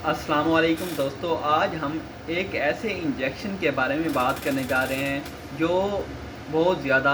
अस्सलाम वालेकुम दोस्तों, आज हम एक ऐसे इंजेक्शन के बारे में बात करने जा रहे हैं जो बहुत ज़्यादा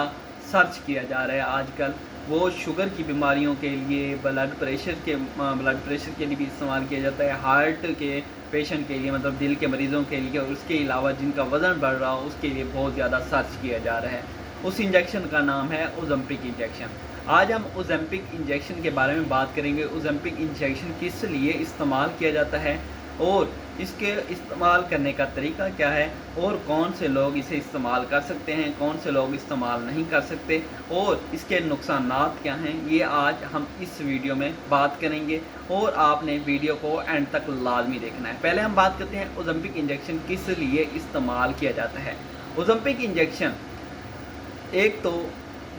सर्च किया जा रहा है आजकल। वो शुगर की बीमारियों के लिए, ब्लड प्रेशर के लिए भी इस्तेमाल किया जाता है, हार्ट के पेशेंट के लिए मतलब दिल के मरीज़ों के लिए, और उसके अलावा जिनका वज़न बढ़ रहा हो उसके लिए बहुत ज़्यादा सर्च किया जा रहा है। उस इंजेक्शन का नाम है ओज़ेम्पिक इंजेक्शन। आज हम ओज़ेम्पिक इंजेक्शन के बारे में बात करेंगे। ओज़ेम्पिक इंजेक्शन किस लिए इस्तेमाल किया जाता है और इसके इस्तेमाल करने का तरीका क्या है, और कौन से लोग इसे इस्तेमाल कर सकते हैं, कौन से लोग इस्तेमाल नहीं कर सकते, और इसके नुकसानात क्या हैं, ये आज हम इस वीडियो में बात करेंगे। और आपने वीडियो को एंड तक लाजमी देखना है। पहले हम बात करते हैं ओज़ेम्पिक इंजेक्शन किस लिए इस्तेमाल किया जाता है। ओज़ेम्पिक इंजेक्शन एक तो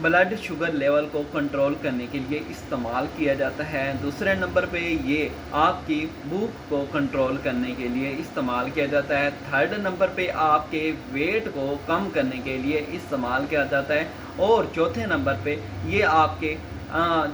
ब्लड शुगर लेवल को कंट्रोल करने के लिए इस्तेमाल किया जाता है। दूसरे नंबर पे ये आपकी भूख को कंट्रोल करने के लिए इस्तेमाल किया जाता है। थर्ड नंबर पे आपके वेट को कम करने के लिए इस्तेमाल किया जाता है। और चौथे नंबर पे ये आपके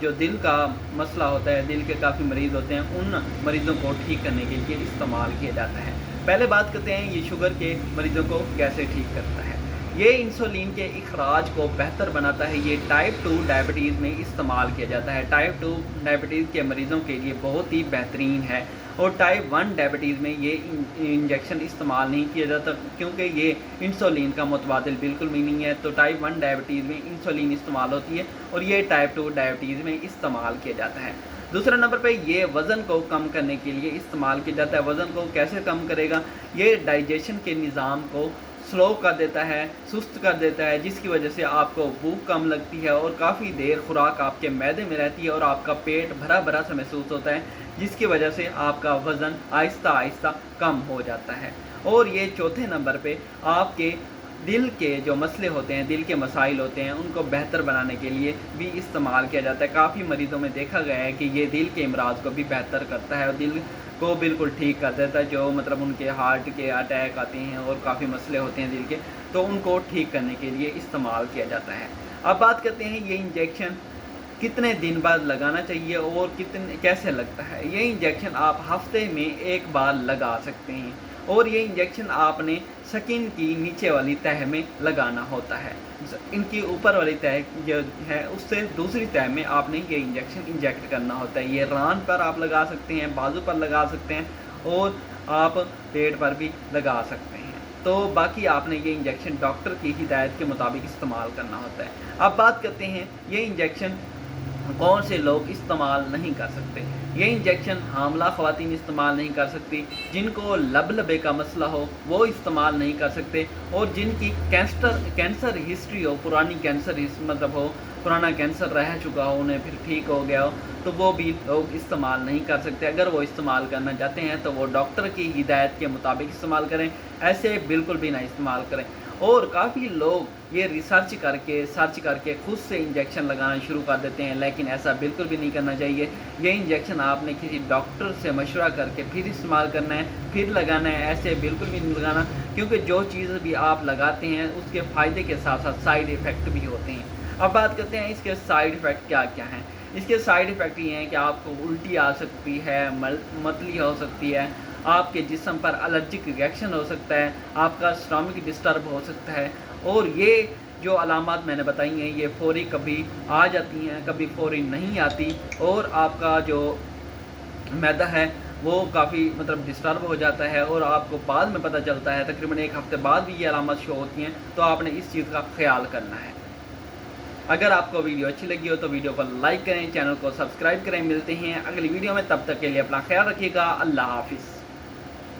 जो दिल का मसला होता है, दिल के काफ़ी मरीज़ होते हैं, उन मरीज़ों को ठीक करने के लिए इस्तेमाल किया जाता है। पहले बात करते हैं ये शुगर के मरीज़ों को कैसे ठीक करता है। ये इंसुलिन के इखराज को बेहतर बनाता है। ये टाइप 2 डायबिटीज़ में इस्तेमाल किया जाता है। टाइप 2 डायबिटीज़ के मरीज़ों के लिए बहुत ही बेहतरीन है। और टाइप 1 डायबिटीज़ में ये इंजेक्शन इस्तेमाल नहीं किया जाता, क्योंकि ये इंसुलिन का मुतबादिल बिल्कुल भी नहीं है। तो टाइप 1 डायबिटीज़ में इंसुलिन इस्तेमाल होती है और ये टाइप 2 डायबिटीज़ में इस्तेमाल किया जाता है। दूसरे नंबर पे ये वज़न को कम करने के लिए इस्तेमाल किया जाता है। वज़न को कैसे कम करेगा? ये डाइजेशन के निज़ाम को स्लो कर देता है, सुस्त कर देता है, जिसकी वजह से आपको भूख कम लगती है और काफ़ी देर खुराक आपके मैदे में रहती है और आपका पेट भरा भरा सा महसूस होता है, जिसकी वजह से आपका वज़न आहिस्ता आहिस्ता कम हो जाता है। और ये चौथे नंबर पे आपके दिल के जो मसले होते हैं, दिल के मसाइल होते हैं, उनको बेहतर बनाने के लिए भी इस्तेमाल किया जाता है। काफ़ी मरीज़ों में देखा गया है कि ये दिल के अमराज को भी बेहतर करता है और दिल को बिल्कुल ठीक कर देता है। जो मतलब उनके हार्ट के अटैक आते हैं और काफ़ी मसले होते हैं दिल के, तो उनको ठीक करने के लिए इस्तेमाल किया जाता है। अब बात करते हैं ये इंजेक्शन कितने दिन बाद लगाना चाहिए और कैसे लगता है। ये इंजेक्शन आप हफ्ते में एक बार लगा सकते हैं और ये इंजेक्शन आपने स्किन की नीचे वाली तह में लगाना होता है। इनकी ऊपर वाली तह जो है उससे दूसरी तह में आपने ये इंजेक्शन इंजेक्ट करना होता है। ये रान पर आप लगा सकते हैं, बाजू पर लगा सकते हैं और आप पेट पर भी लगा सकते हैं। तो बाकी आपने ये इंजेक्शन डॉक्टर की हिदायत के मुताबिक इस्तेमाल करना होता है। अब बात करते हैं ये इंजेक्शन कौन से लोग इस्तेमाल नहीं कर सकते। ये इंजेक्शन हामला ख़वातीन इस्तेमाल नहीं कर सकती, जिनको लबे का मसला हो वो इस्तेमाल नहीं कर सकते, और जिनकी कैंसर हिस्ट्री हो, पुरानी कैंसर मतलब हो, पुराना कैंसर रह चुका हो, उन्हें फिर ठीक हो गया हो, तो वो भी लोग इस्तेमाल नहीं कर सकते। अगर वो इस्तेमाल करना चाहते हैं तो वो डॉक्टर की हिदायत के मुताबिक इस्तेमाल करें, ऐसे बिल्कुल भी ना इस्तेमाल करें। और काफ़ी लोग ये सर्च करके खुद से इंजेक्शन लगाना शुरू कर देते हैं, लेकिन ऐसा बिल्कुल भी नहीं करना चाहिए। ये इंजेक्शन आपने किसी डॉक्टर से मशवरा करके फिर इस्तेमाल करना है, फिर लगाना है, ऐसे बिल्कुल भी नहीं लगाना, क्योंकि जो चीज़ भी आप लगाते हैं उसके फ़ायदे के साथ साथ साइड इफ़ेक्ट भी होते हैं। अब बात करते हैं इसके साइड इफ़ेक्ट क्या क्या हैं। इसके साइड इफ़ेक्ट ये हैं कि आपको उल्टी आ सकती है, मतली हो सकती है, आपके जिस्म पर एलर्जिक रिएक्शन हो सकता है, आपका स्टमक डिस्टर्ब हो सकता है। और ये जो अलामात मैंने बताई हैं ये फ़ौरी कभी आ जाती हैं, कभी फ़ौरी नहीं आती, और आपका जो मैदा है वो काफ़ी मतलब डिस्टर्ब हो जाता है और आपको बाद में पता चलता है, तकरीबन एक हफ़्ते बाद भी ये अलामत शो होती हैं। तो आपने इस चीज़ का ख्याल करना है। अगर आपको वीडियो अच्छी लगी हो तो वीडियो को लाइक करें, चैनल को सब्सक्राइब करें। मिलते हैं अगली वीडियो में, तब तक के लिए अपना ख्याल रखिएगा। अल्लाह हाफिज़।